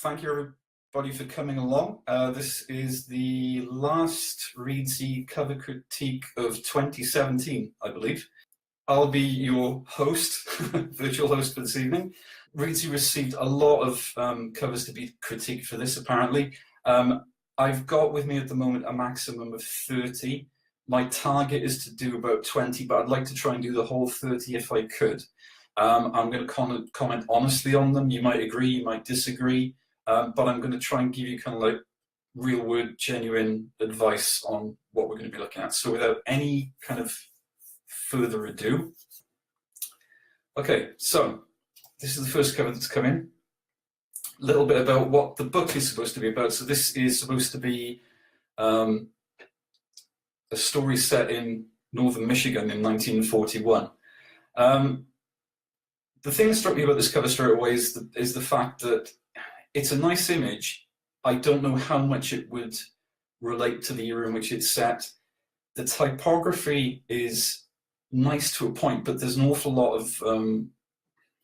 thank you everybody for coming along. This is the last Reedsy cover critique of 2017, I believe. I'll be your host, virtual host for this evening. Reedsy received a lot of covers to be critiqued for this, apparently. I've got with me at the moment a maximum of 30. My target is to do about 20, but I'd like to try and do the whole 30 if I could. I'm going to comment honestly on them. You might agree, you might disagree, but I'm going to try and give you kind of like real word, genuine advice on what we're going to be looking at. So without any kind of further ado. Okay, so this is the first cover that's come in. A little bit about what the book is supposed to be about. So this is supposed to be a story set in northern Michigan in 1941. The thing that struck me about this cover straight away is the fact that it's a nice image. I don't know how much it would relate to the era in which it's set. The typography is nice to a point, but there's an awful lot of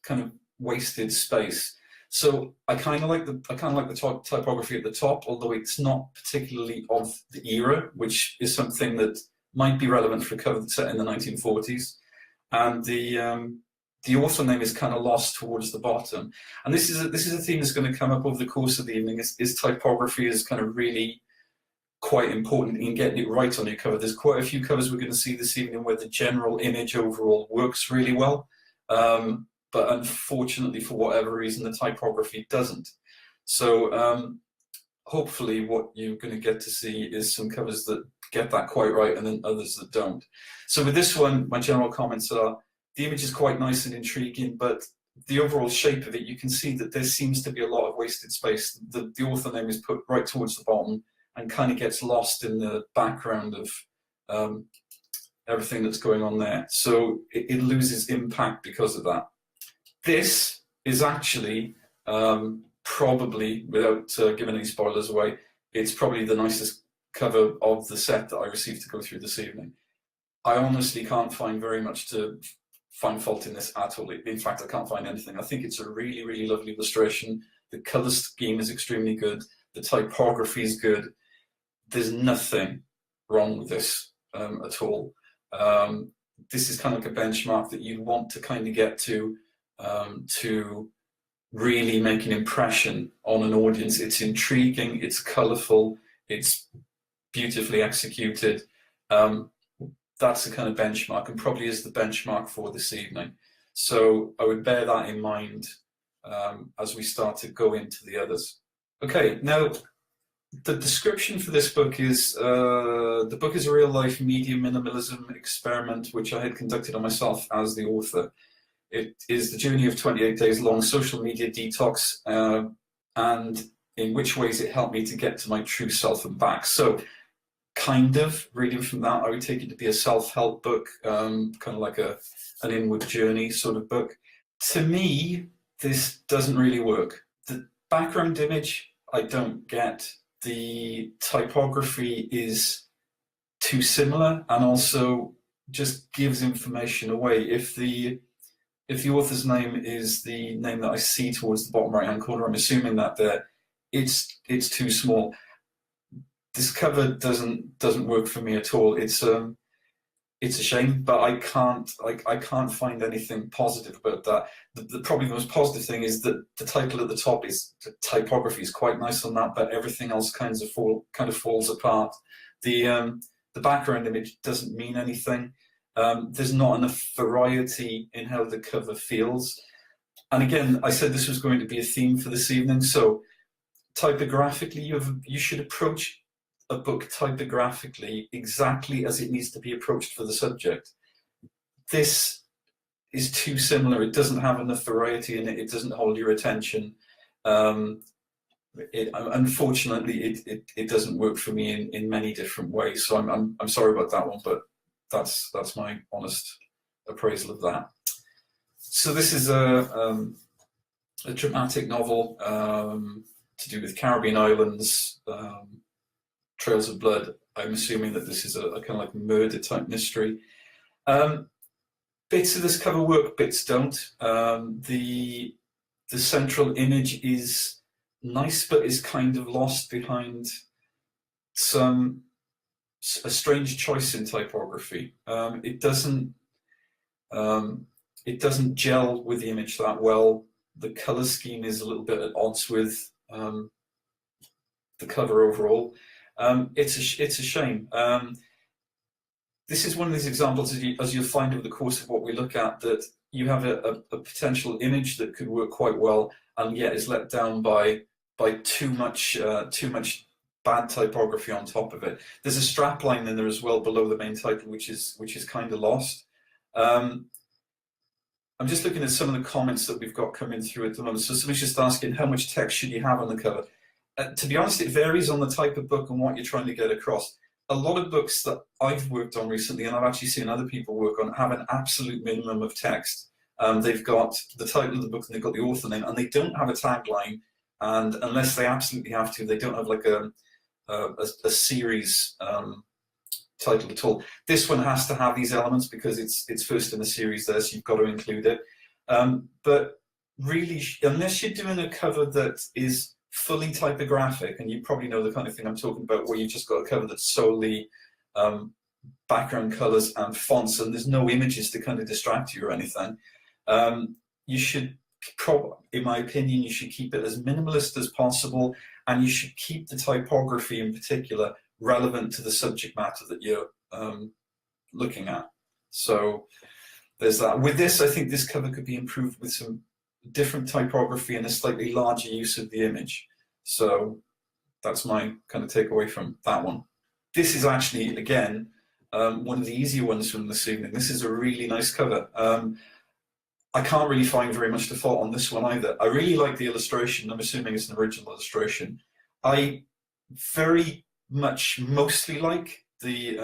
kind of wasted space. So I kind of like the typography at the top, although it's not particularly of the era, which is something that might be relevant for a cover that's set in the 1940s. And the author name is kind of lost towards the bottom. And this is a theme that's going to come up over the course of the evening. Is typography is kind of really quite important in getting it right on your cover. There's quite a few covers we're going to see this evening where the general image overall works really well. But unfortunately, for whatever reason, the typography doesn't. So hopefully what you're going to get to see is some covers that get that quite right and then others that don't. So with this one, my general comments are, the image is quite nice and intriguing, but the overall shape of it, you can see that there seems to be a lot of wasted space. The author name is put right towards the bottom and kind of gets lost in the background of everything that's going on there. So it loses impact because of that. This is actually probably, without giving any spoilers away, it's probably the nicest cover of the set that I received to go through this evening. I honestly can't find very much to find fault in this at all. In fact, I can't find anything. I think it's a really, really lovely illustration. The color scheme is extremely good. The typography is good. There's nothing wrong with this at all. This is kind of like a benchmark that you want to kind of get to really make an impression on an audience. It's intriguing, it's colorful, it's beautifully executed. That's a kind of benchmark, and probably is the benchmark for this evening. So I would bear that in mind as we start to go into the others. Okay, now the description for this book is, the book is a real-life media minimalism experiment which I had conducted on myself as the author. It is the journey of 28 days long social media detox, and in which ways it helped me to get to my true self and back. So kind of reading from that, I would take it to be a self-help book, kind of like an inward journey sort of book. To me, this doesn't really work. The background image, I don't get. The typography is too similar and also just gives information away. If the author's name is the name that I see towards the bottom right-hand corner, I'm assuming that it's too small. This cover doesn't work for me at all. It's a shame, but I can't find anything positive about that. Probably the most positive thing is that the title at the top is, the typography is quite nice on that, but everything else kind of falls apart. The background image doesn't mean anything. There's not enough variety in how the cover feels. And again, I said this was going to be a theme for this evening. So typographically, you should approach a book typographically exactly as it needs to be approached for the subject. This is too similar. It doesn't have enough variety in it. It doesn't hold your attention. Unfortunately, it doesn't work for me in many different ways. So I'm sorry about that one, but that's my honest appraisal of that. So this is a dramatic novel to do with Caribbean islands, trails of blood. I'm assuming that this is a kind of like murder type mystery. Bits of this cover work, bits don't. The central image is nice, but is kind of lost behind a strange choice in typography. It doesn't gel with the image that well. The color scheme is a little bit at odds with the cover overall. It's a shame. This is one of these examples, as you'll find over the course of what we look at, that you have a potential image that could work quite well, and yet is let down by too much bad typography on top of it. There's a strap line in there as well below the main title, which is kind of lost. I'm just looking at some of the comments that we've got coming through at the moment. So somebody's just asking, how much text should you have on the cover? To be honest, it varies on the type of book and what you're trying to get across. A lot of books that I've worked on recently, and I've actually seen other people work on, have an absolute minimum of text. They've got the title of the book and they've got the author name, and they don't have a tagline. And unless they absolutely have to, they don't have like a series title at all. This one has to have these elements because it's first in the series there, so you've got to include it. But really, unless you're doing a cover that is fully typographic, and you probably know the kind of thing I'm talking about, where you've just got a cover that's solely background colors and fonts, and there's no images to kind of distract you or anything, you should, in my opinion, you should keep it as minimalist as possible, and you should keep the typography in particular relevant to the subject matter that you're looking at. So there's that. With this, I think this cover could be improved with some different typography and a slightly larger use of the image. So that's my kind of takeaway from that one. This is actually, again, one of the easier ones from this evening. This is a really nice cover. I can't really find very much to fault on this one either. I really like the illustration. I'm assuming it's an original illustration. I very much mostly like the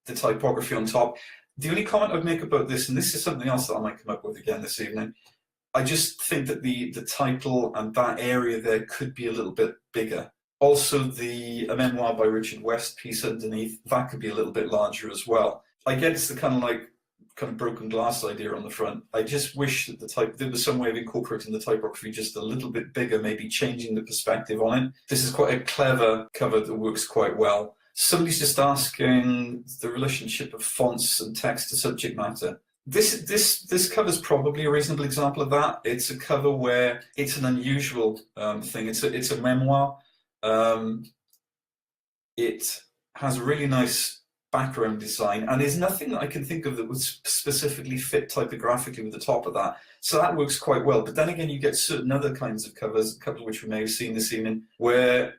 typography on top. The only comment I'd make about this, and this is something else that I might come up with again this evening, I just think that the title and that area there could be a little bit bigger. Also, a memoir by Richard West piece underneath, that could be a little bit larger as well. I get it's the kind of broken glass idea on the front. I just wish that there was some way of incorporating the typography just a little bit bigger, maybe changing the perspective on it. This is quite a clever cover that works quite well. Somebody's just asking the relationship of fonts and text to subject matter. This cover is probably a reasonable example of that. It's a cover where it's an unusual thing. It's a memoir. It has a really nice background design, and there's nothing that I can think of that would specifically fit typographically with the top of that. So that works quite well. But then again, you get certain other kinds of covers, a couple of which we may have seen this evening, where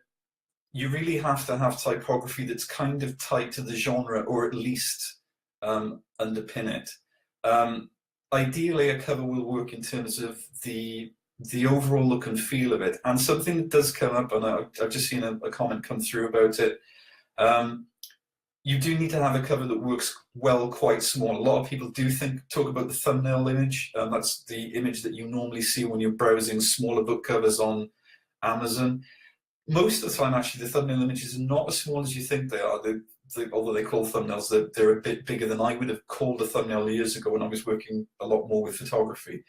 you really have to have typography that's kind of tied to the genre, or at least underpin it. Ideally, a cover will work in terms of the overall look and feel of it. And something that does come up, and I've just seen a comment come through about it, you do need to have a cover that works well quite small. A lot of people do talk about the thumbnail image. That's the image that you normally see when you're browsing smaller book covers on Amazon. Most of the time, actually, the thumbnail images are not as small as you think they are. Although they call thumbnails, they're a bit bigger than I would have called a thumbnail years ago when I was working a lot more with photography.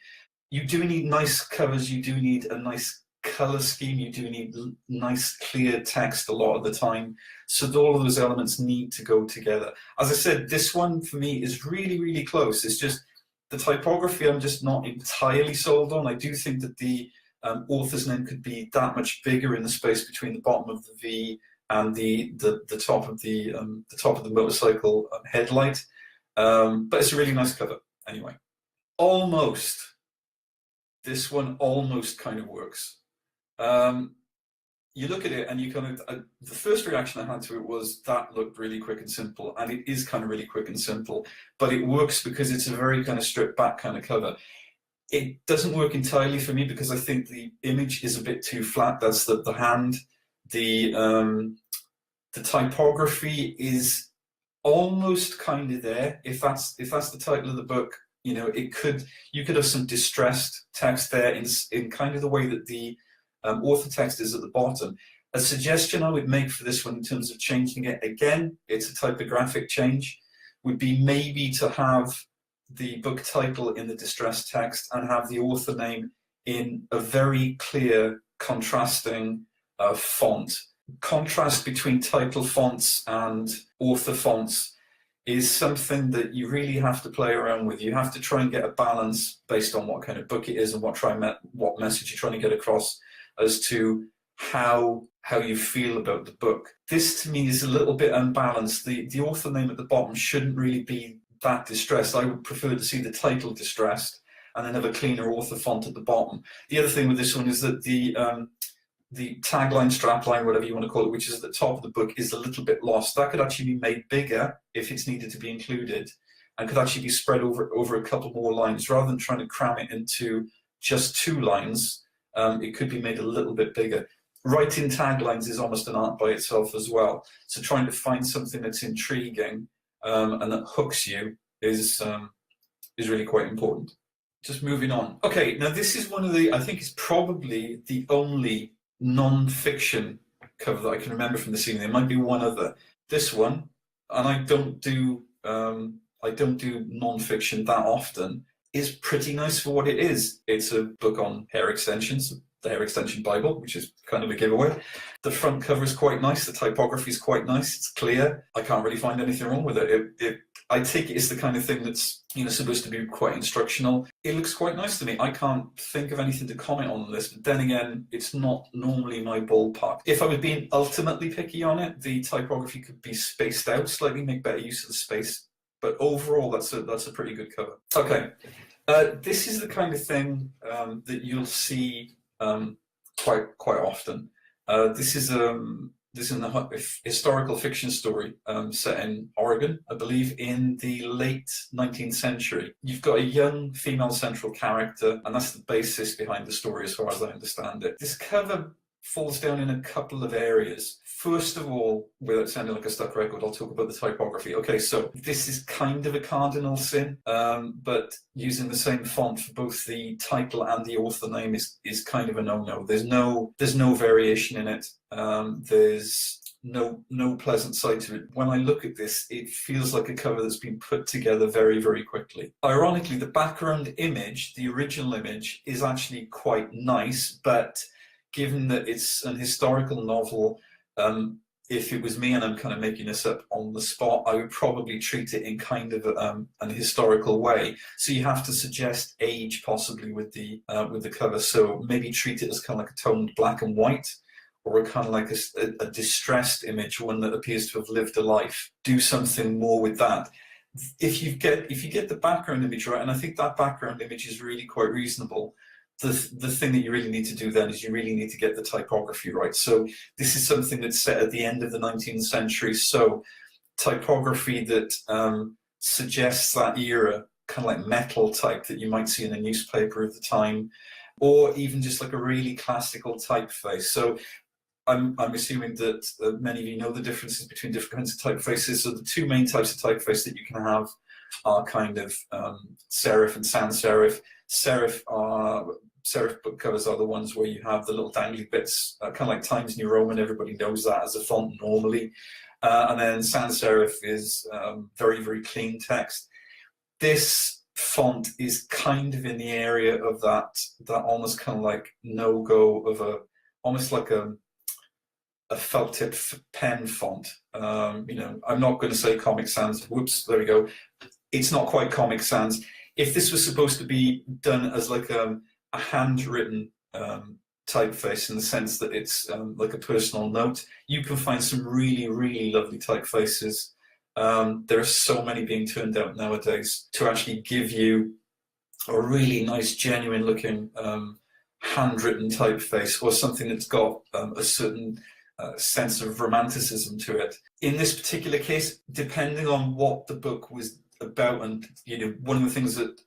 You do need nice covers. You do need a nice color scheme. You do need nice, clear text a lot of the time. So all of those elements need to go together. As I said, this one for me is really, really close. It's just the typography I'm just not entirely sold on. I do think that the author's name could be that much bigger in the space between the bottom of the V and the top of the motorcycle headlight. But it's a really nice cover anyway. Almost. This one almost kind of works. You look at it and you kind of, the first reaction I had to it was that looked really quick and simple, and it is kind of really quick and simple, but it works because it's a very kind of stripped back kind of cover. It doesn't work entirely for me because I think the image is a bit too flat. That's the hand. The typography is almost kind of there. If that's the title of the book, you know, you could have some distressed text there in kind of the way that the author text is at the bottom. A suggestion I would make for this one in terms of changing it, again, it's a typographic change, would be maybe to have the book title in the distressed text and have the author name in a very clear contrasting font. Contrast between title fonts and author fonts is something that you really have to play around with. You have to try and get a balance based on what kind of book it is and what message you're trying to get across as to how you feel about the book. This to me is a little bit unbalanced. The author name at the bottom shouldn't really be that distressed. I would prefer to see the title distressed and then have a cleaner author font at the bottom. The other thing with this one is that the tagline, strapline, whatever you want to call it, which is at the top of the book, is a little bit lost. That could actually be made bigger if it's needed to be included, and could actually be spread over a couple more lines. Rather than trying to cram it into just 2 lines, it could be made a little bit bigger. Writing taglines is almost an art by itself as well. So trying to find something that's intriguing and that hooks you is really quite important. Just moving on. Okay, now this is one of the, I think it's probably the only non-fiction cover that I can remember from the scene. There might be one other. This one, and I don't do non-fiction that often, is pretty nice for what it is. It's a book on hair extensions, the Hair Extension Bible, which is kind of a giveaway. The front cover is quite nice. The typography is quite nice. It's clear. I can't really find anything wrong with it. I take it it's the kind of thing that's supposed to be quite instructional. It looks quite nice to me. I can't think of anything to comment on this, but then again, it's not normally my ballpark. If I was being ultimately picky on it, the typography could be spaced out slightly, make better use of the space. But overall, that's a pretty good cover. Okay, this is the kind of thing that you'll see quite often. This is a historical fiction story set in Oregon, I believe, in the late 19th century. You've got a young female central character, and that's the basis behind the story as far as I understand it. This cover falls down in a couple of areas. First of all, without sounding like a stuck record, I'll talk about the typography. Okay, so this is kind of a cardinal sin, but using the same font for both the title and the author name is kind of a no-no. There's no variation in it. There's no pleasant side to it. When I look at this, it feels like a cover that's been put together very, very quickly. Ironically, the background image, the original image, is actually quite nice, but given that it's an historical novel, if it was me and I'm kind of making this up on the spot, I would probably treat it in kind of an historical way. So you have to suggest age possibly with the cover. So maybe treat it as kind of like a toned black and white, or a kind of like a distressed image, one that appears to have lived a life. Do something more with that. If you get the background image right, and I think that background image is really quite reasonable, the thing that you really need to do then is you really need to get the typography right. So this is something that's set at the end of the 19th century. So typography that suggests that era, kind of like metal type that you might see in a newspaper of the time, or even just like a really classical typeface. So I'm assuming that many of you know the differences between different kinds of typefaces. So the 2 main types of typeface that you can have are kind of serif and sans serif. Serif book covers are the ones where you have the little dangly bits, kind of like Times New Roman. Everybody knows that as a font normally. And then sans serif is very, very clean text. This font is kind of in the area of that almost kind of like no-go of almost like a felt tip pen font. I'm not going to say Comic Sans. Whoops, there we go. It's not quite Comic Sans. If this was supposed to be done as like a handwritten typeface, in the sense that it's like a personal note, you can find some really, really lovely typefaces. There are so many being turned out nowadays to actually give you a really nice, genuine looking handwritten typeface, or something that's got a certain sense of romanticism to it. In this particular case, depending on what the book was about, and one of the things that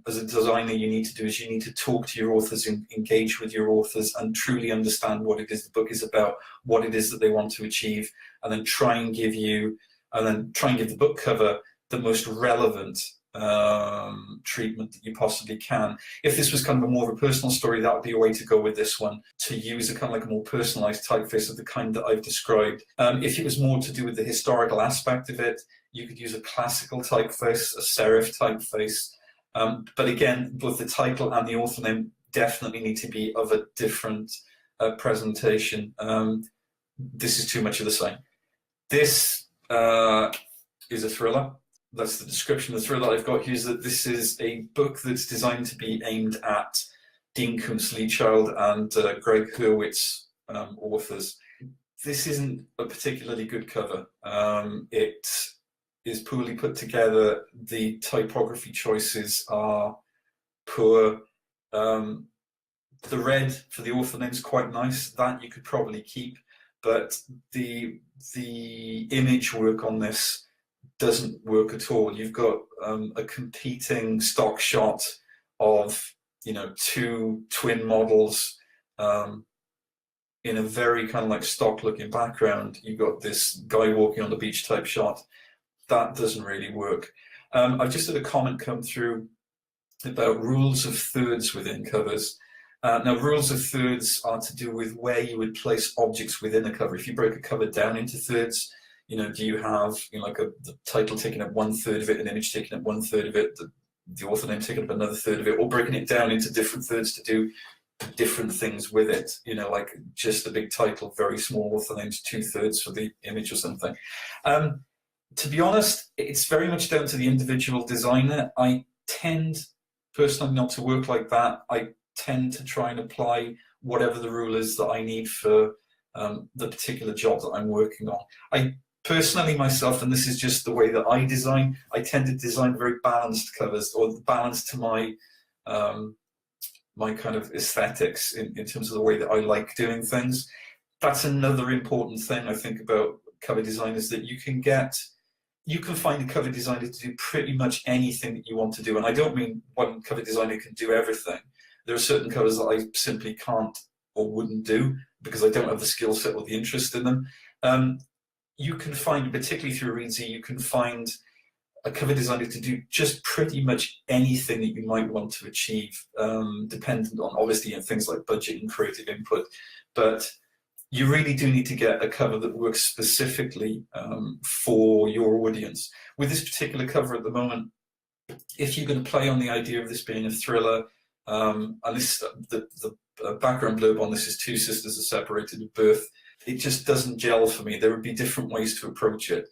as a designer you need to do is you need to talk to your authors, engage with your authors, and truly understand what it is the book is about, what it is that they want to achieve, and then try and give the book cover the most relevant treatment that you possibly can. If this was kind of more of a personal story, that would be a way to go with this one, to use a kind of like a more personalized typeface of the kind that I've described. If it was more to do with the historical aspect of it, you could use a classical typeface, a serif typeface. But again, both the title and the author name definitely need to be of a different presentation. This is too much of the same. This is a thriller. That's the description of the thriller I've got here, is that this is a book that's designed to be aimed at Dean Koontz-Leachild and Greg Hurwitz authors. This isn't a particularly good cover. It is poorly put together. The typography choices are poor. The red for the author name is quite nice. That you could probably keep, but the image work on this doesn't work at all. You've got a competing stock shot of, you know, two twin models in a very kind of like stock looking background. You've got this guy walking on the beach type shot. That doesn't really work. I've just had a comment come through about rules of thirds within covers. Now, rules of thirds are to do with where you would place objects within a cover. If you break a cover down into thirds, you know, do you have, you know, like the title taking up 1/3 of it, an image taking up 1/3 of it, the author name taking up another third of it, or breaking it down into different thirds to do different things with it, you know, like just a big title, very small author names, 2/3 for the image or something. To be honest, it's very much down to the individual designer. I tend personally not to work like that. I tend to try and apply whatever the rule is that I need for the particular job that I'm working on. I personally myself, and this is just the way that I design, I tend to design very balanced covers, or balanced to my my kind of aesthetics in terms of the way that I like doing things. That's another important thing I think about cover design, is that you can find a cover designer to do pretty much anything that you want to do. And I don't mean one cover designer can do everything. There are certain covers that I simply can't or wouldn't do because I don't have the skill set or the interest in them. You can find, particularly through Reedsy, you can find a cover designer to do just pretty much anything that you might want to achieve, dependent on, obviously, things like budget and creative input. But you really do need to get a cover that works specifically for your audience. With this particular cover at the moment, if you're going to play on the idea of this being a thriller, and this, the background blurb on this is two sisters are separated at birth, it just doesn't gel for me. There would be different ways to approach it.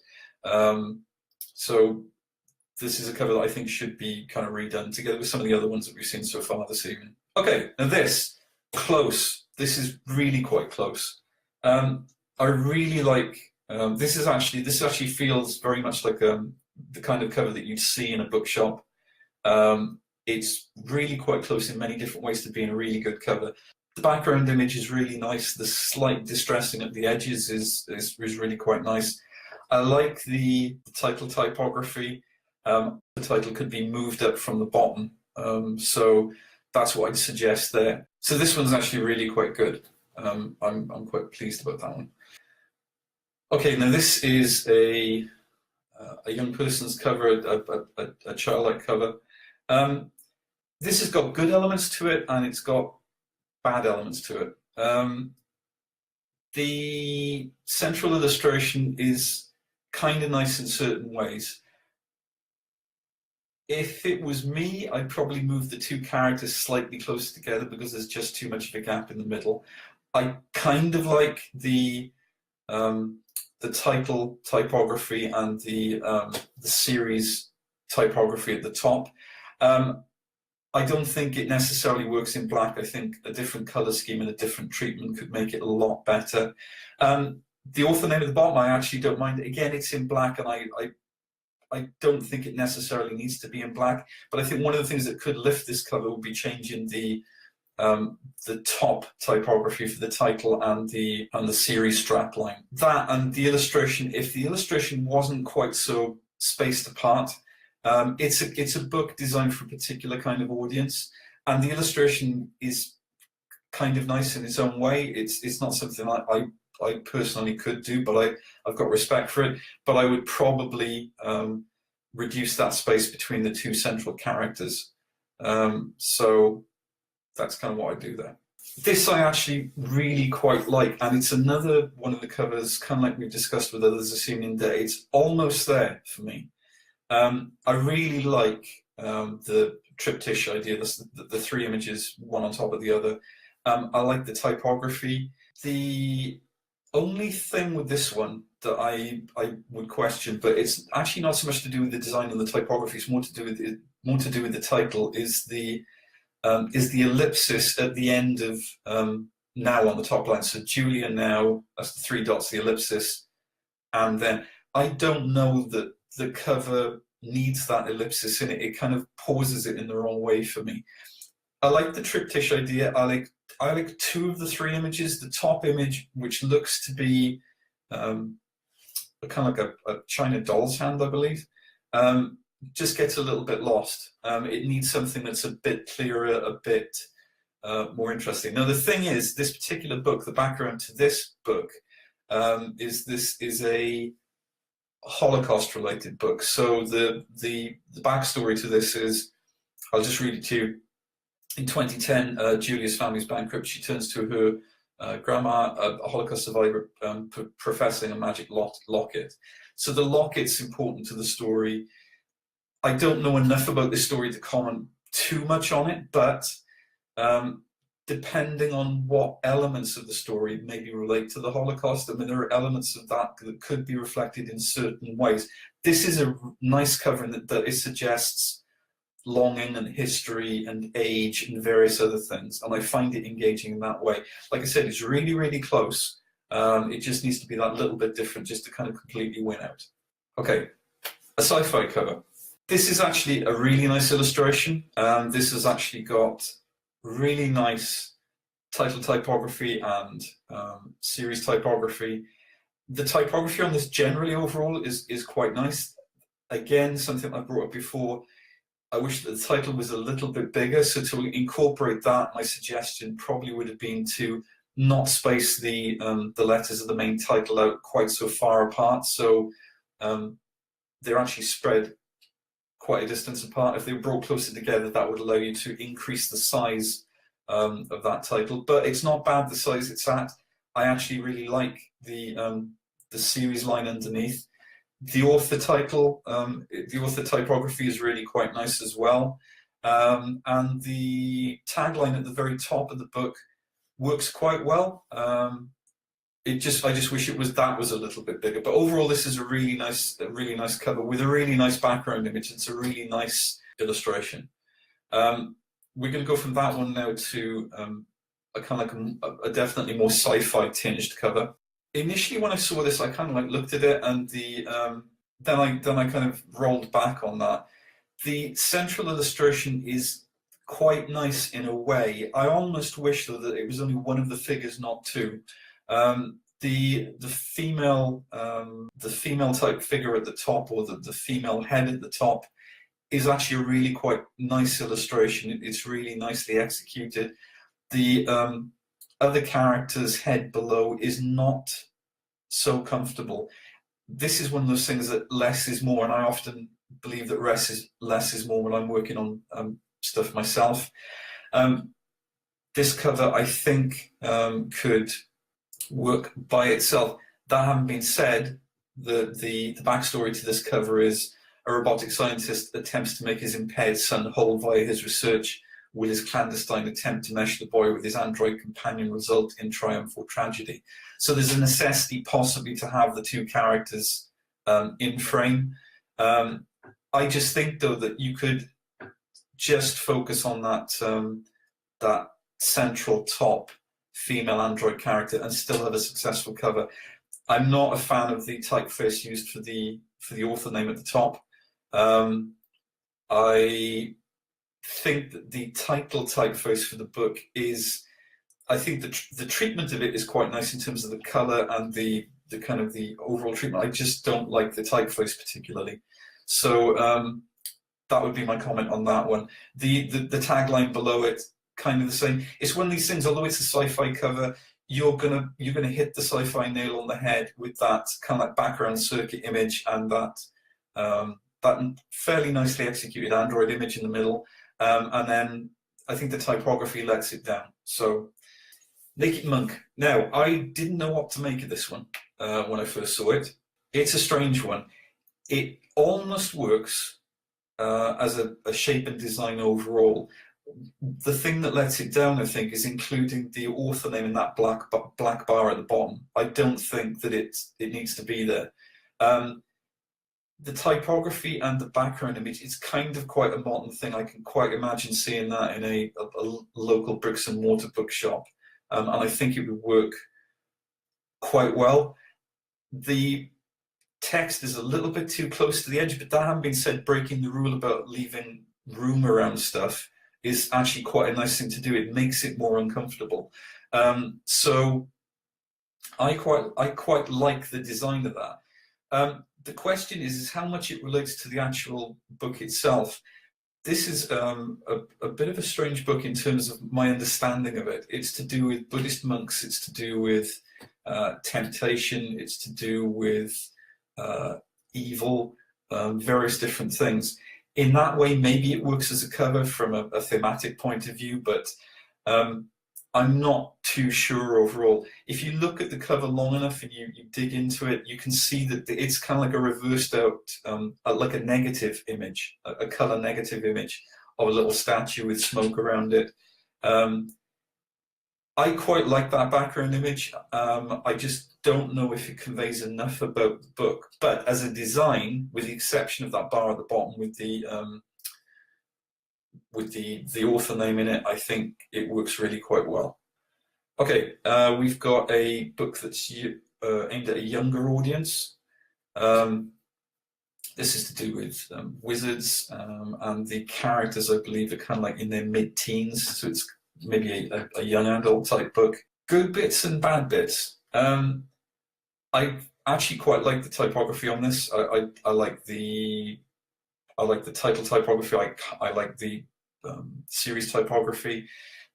So this is a cover that I think should be kind of redone together with some of the other ones that we've seen so far this evening. Okay, now this, close. This is really quite close. I really like, this actually feels very much like the kind of cover that you'd see in a bookshop. It's really quite close in many different ways to being a really good cover. The background image is really nice. The slight distressing at the edges is really quite nice. I like the title typography. The title could be moved up from the bottom. So that's what I'd suggest there. So this one's actually really quite good. I'm quite pleased about that one. Okay, now this is a young person's cover, a childlike cover. This has got good elements to it, and it's got bad elements to it. The central illustration is kind of nice in certain ways. If it was me, I'd probably move the two characters slightly closer together because there's just too much of a gap in the middle. I kind of like the title typography and the series typography at the top. I don't think it necessarily works in black. I think a different color scheme and a different treatment could make it a lot better. The author name at the bottom, I actually don't mind. Again, it's in black, and I don't think it necessarily needs to be in black. But I think one of the things that could lift this cover would be changing the top typography for the title and the series strapline. That and the illustration. If the illustration wasn't quite so spaced apart, it's a book designed for a particular kind of audience, and the illustration is kind of nice in its own way. It's not something I personally could do, but I've got respect for it. But I would probably reduce that space between the two central characters. So that's kind of what I do there. This I actually really quite like, and it's another one of the covers, kind of like we've discussed with others this evening, that it's almost there for me. I really like the triptych idea, the three images, one on top of the other. I like the typography. The only thing with this one that I would question, but it's actually not so much to do with the design and the typography, it's more to do with the title, is the ellipsis at the end of now on the top line. So Julia now, that's the 3 dots, the ellipsis, and then I don't know that the cover needs that ellipsis in it. It kind of pauses it in the wrong way for me. I like the triptych idea. I like 2 of the 3 images. The top image, which looks to be kind of like a China doll's hand, I believe, just gets a little bit lost. It needs something that's a bit clearer, a bit more interesting. Now, the thing is, this particular book, the background to this book, is a Holocaust-related book. So the backstory to this is, I'll just read it to you. In 2010, Julia's family's bankrupt. She turns to her grandma, a Holocaust survivor, professing a magic locket. So the locket's important to the story. I don't know enough about this story to comment too much on it, but depending on what elements of the story maybe relate to the Holocaust, I mean, there are elements of that that could be reflected in certain ways. This is a nice cover in that it suggests longing and history and age and various other things, and I find it engaging in that way. Like I said, it's really, really close. It just needs to be that little bit different just to kind of completely win out. Okay, a sci-fi cover. This is actually a really nice illustration. This has actually got really nice title typography and series typography. The typography on this generally overall is quite nice. Again, something I brought up before, I wish that the title was a little bit bigger, so to incorporate that, my suggestion probably would have been to not space the letters of the main title out quite so far apart, so they're actually spread quite a distance apart. If they were brought closer together, that would allow you to increase the size of that title. But it's not bad the size it's at. I actually really like the series line underneath. The author title, the author typography is really quite nice as well. And the tagline at the very top of the book works quite well. I just wish that was a little bit bigger. But overall, this is a really nice cover with a really nice background image. It's a really nice illustration. We're going to go from that one now to a kind of like a definitely more sci-fi tinged cover. Initially, when I saw this, I kind of like looked at it, and then I kind of rolled back on that. The central illustration is quite nice in a way. I almost wish though that it was only one of the figures, not 2. The female type figure at the top, or the female head at the top, is actually a really quite nice illustration. It's really nicely executed. The other character's head below is not so comfortable. This is one of those things that less is more, and I often believe that less is more when I'm working on stuff myself. This cover, I think, could work by itself. That having been said, the backstory to this cover is a robotic scientist attempts to make his impaired son whole via his research. Will his clandestine attempt to mesh the boy with his android companion result in triumph or tragedy? So there's a necessity possibly to have the 2 characters in frame. I just think though that you could just focus on that central top female android character and still have a successful cover. I'm not a fan of the typeface used for the author name at the top. I think that the title typeface for the book is, I think the treatment of it is quite nice in terms of the color and the kind of the overall treatment. I just don't like the typeface particularly. So that would be my comment on that one. The tagline below it, kind of the same. It's one of these things, although it's a sci-fi cover, you're gonna hit the sci-fi nail on the head with that kind of like background circuit image and that fairly nicely executed Android image in the middle. And then I think the typography lets it down. So, Naked Monk. Now, I didn't know what to make of this one when I first saw it. It's a strange one. It almost works as a shape and design overall. the thing that lets it down, I think, is including the author name in that black bar at the bottom. I don't think that it needs to be there. The typography and the background image is kind of quite a modern thing. I can quite imagine seeing that in a local bricks and mortar bookshop, and I think it would work quite well. The text is a little bit too close to the edge, but that having been said, breaking the rule about leaving room around stuff is actually quite a nice thing to do. It makes it more uncomfortable. So I quite like the design of that. The question is how much it relates to the actual book itself. This is a bit of a strange book in terms of my understanding of it. It's to do with Buddhist monks, it's to do with temptation, it's to do with evil, various different things. In that way, maybe it works as a cover from a thematic point of view, but I'm not too sure overall. If you look at the cover long enough and you dig into it, you can see that it's kind of like a reversed out, like a negative image, a color negative image of a little statue with smoke around it. I quite like that background image. I just don't know if it conveys enough about the book. But as a design, with the exception of that bar at the bottom with the author name in it, I think it works really quite well. Okay, we've got a book that's aimed at a younger audience. This is to do with wizards, and the characters, I believe, are kind of like in their mid-teens, so it's maybe a young adult type book. Good bits and bad bits. I actually quite like the typography on this. I like the title typography. I like the series typography.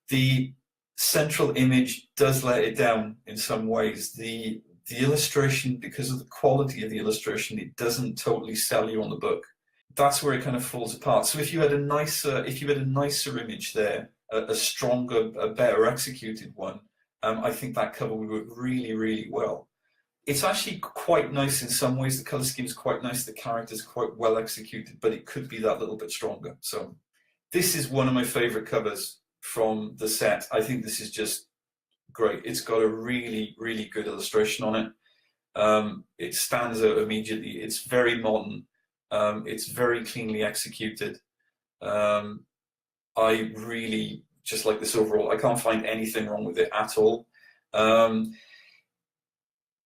The central image does let it down in some ways. The illustration, because of the quality of the illustration, it doesn't totally sell you on the book. That's where it kind of falls apart. So if you had a nicer image there, a stronger, a better executed one, I think that cover would work really, really well. It's actually quite nice in some ways. The color scheme is quite nice. The characters are quite well executed, but it could be that little bit stronger. So this is one of my favorite covers from the set. I think this is just great. It's got a really, really good illustration on it. It stands out immediately. It's very modern. It's very cleanly executed. I really just like this overall. I can't find anything wrong with it at all.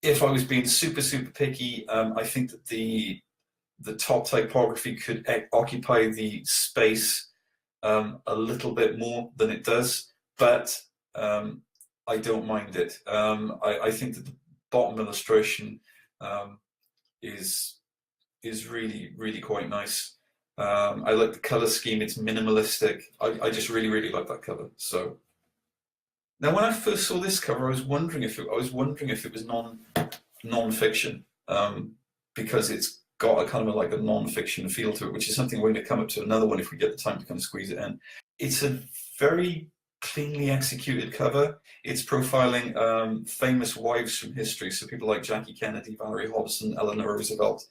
If I was being super, super picky, I think that the top typography could occupy the space a little bit more than it does, but I don't mind it. I think that the bottom illustration is really, really quite nice. I like the color scheme. It's minimalistic. I just really, really like that cover. So now, when I first saw this cover, I was wondering if it was non-fiction, because it's got a kind of like a non-fiction feel to it, which is something we're going to come up to another one if we get the time to kind of squeeze it in. It's a very cleanly executed cover. It's profiling famous wives from history, so people like Jackie Kennedy, Valerie Hobson, Eleanor Roosevelt.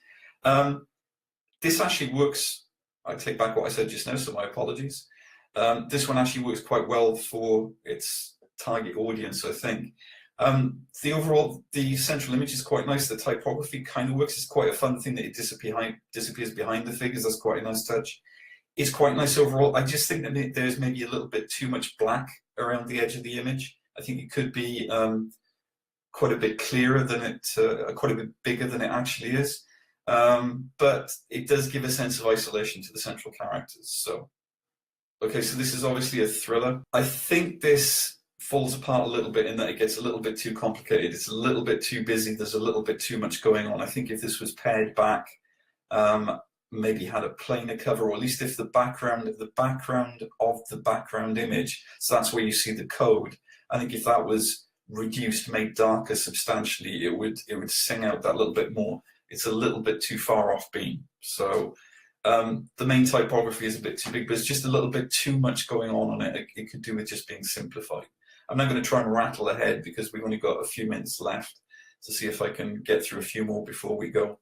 This actually works. I take back what I said just now, so my apologies. This one actually works quite well for its target audience, I think. The central image is quite nice. The typography kind of works. It's quite a fun thing that it disappears behind the figures. That's quite a nice touch. It's quite nice overall. I just think that there's maybe a little bit too much black around the edge of the image. I think it could be quite a bit clearer than it, quite a bit bigger than it actually is. But it does give a sense of isolation to the central characters. So, okay, so this is obviously a thriller. I think this falls apart a little bit in that it gets a little bit too complicated. It's a little bit too busy. There's a little bit too much going on. I think if this was pared back, maybe had a plainer cover, or at least if the background of the background image, so that's where you see the code, I think if that was reduced, made darker substantially, it would sing out that little bit more. It's a little bit too far off beam. So the main typography is a bit too big, but it's just a little bit too much going on it. It could do with just being simplified. I'm now going to try and rattle ahead because we've only got a few minutes left to see if I can get through a few more before we go.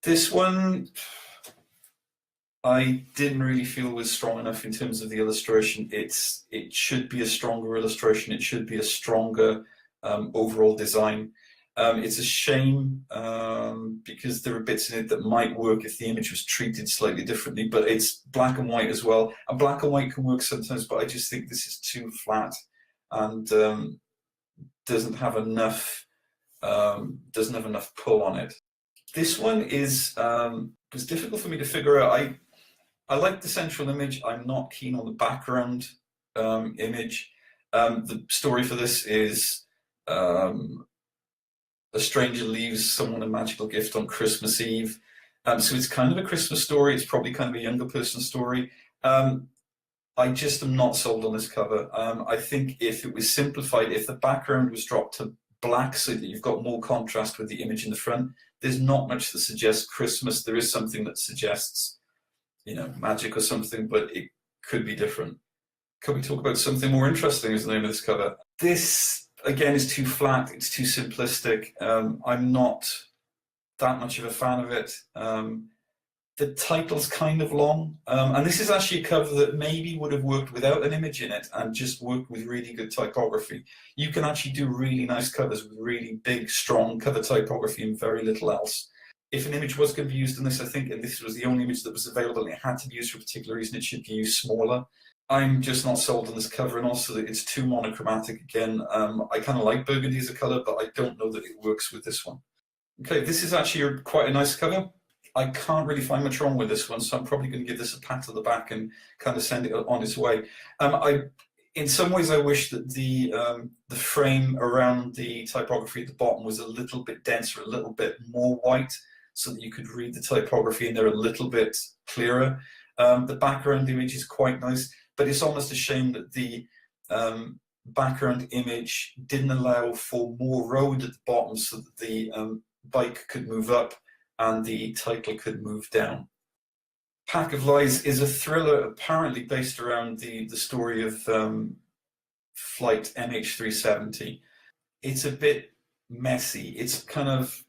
This one, I didn't really feel was strong enough in terms of the illustration. It should be a stronger illustration. It should be a stronger overall design. It's a shame because there are bits in it that might work if the image was treated slightly differently, but it's black and white as well. And black and white can work sometimes, but I just think this is too flat and doesn't have enough pull on it. This one was difficult for me to figure out. I like the central image. I'm not keen on the background image. The story for this is a stranger leaves someone a magical gift on Christmas Eve. So it's kind of a Christmas story. It's probably kind of a younger person story. I just am not sold on this cover. I think if it was simplified, if the background was dropped to black so that you've got more contrast with the image in the front, there's not much that suggests Christmas. There is something that suggests, magic or something, but it could be different. Can we talk about something more interesting is the name of this cover? This, again, is too flat. It's too simplistic. I'm not that much of a fan of it. The title's kind of long. And this is actually a cover that maybe would have worked without an image in it and just worked with really good typography. You can actually do really nice covers with really big, strong cover typography and very little else. If an image was going to be used in this, I think, and this was the only image that was available and it had to be used for a particular reason, it should be used smaller. I'm just not sold on this cover, and also that it's too monochromatic again. I kind of like burgundy as a color, but I don't know that it works with this one. Okay, this is actually quite a nice cover. I can't really find much wrong with this one, so I'm probably going to give this a pat to the back and kind of send it on its way. In some ways, I wish that the frame around the typography at the bottom was a little bit denser, a little bit more white, so that you could read the typography and they're a little bit clearer. The background image is quite nice, but it's almost a shame that the background image didn't allow for more road at the bottom so that the bike could move up and the title could move down. Pack of Lies is a thriller apparently based around the story of flight MH370. It's a bit messy. It's kind of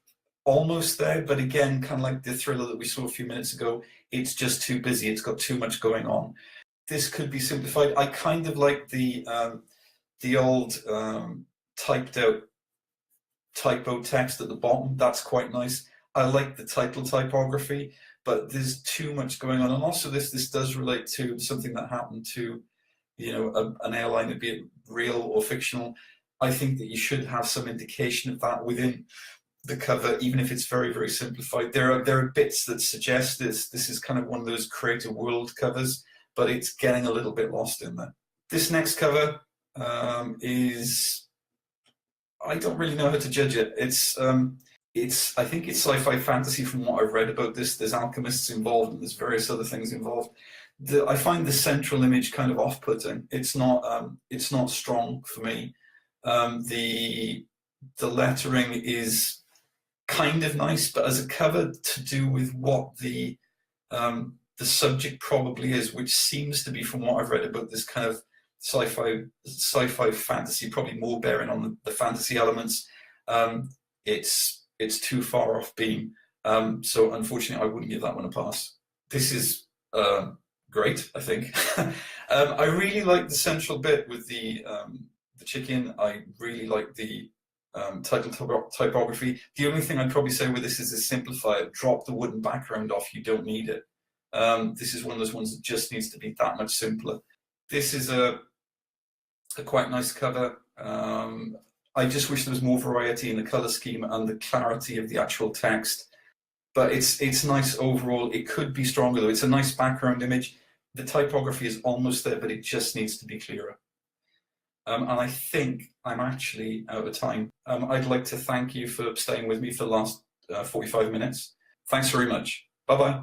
almost there, but again, kind of like the thriller that we saw a few minutes ago, it's just too busy. It's got too much going on. This could be simplified. I kind of like the old typed out typo text at the bottom. That's quite nice. I like the title typography, but there's too much going on. And also this does relate to something that happened to, an airline, be it real or fictional. I think that you should have some indication of that within the cover, even if it's very, very simplified. There are bits that suggest this is kind of one of those create a world covers, but it's getting a little bit lost in there. This next cover is, I don't really know how to judge it. I think it's sci-fi fantasy from what I've read about this. There's alchemists involved and there's various other things involved. I find the central image kind of off-putting. It's not strong for me. The lettering is kind of nice, but as a cover to do with what the subject probably is, which seems to be, from what I've read about this kind of sci-fi fantasy, probably more bearing on the fantasy elements, it's too far off beam. So unfortunately, I wouldn't give that one a pass. This is great, I think. I really like the central bit with the chicken. I really like the title typography. The only thing I'd probably say with this is to simplify it. Drop the wooden background off. You don't need it. This is one of those ones that just needs to be that much simpler. This is a quite nice cover. I just wish there was more variety in the color scheme and the clarity of the actual text. But it's nice overall. It could be stronger though. It's a nice background image. The typography is almost there, but it just needs to be clearer. And I think I'm actually out of time. I'd like to thank you for staying with me for the last 45 minutes. Thanks very much. Bye-bye.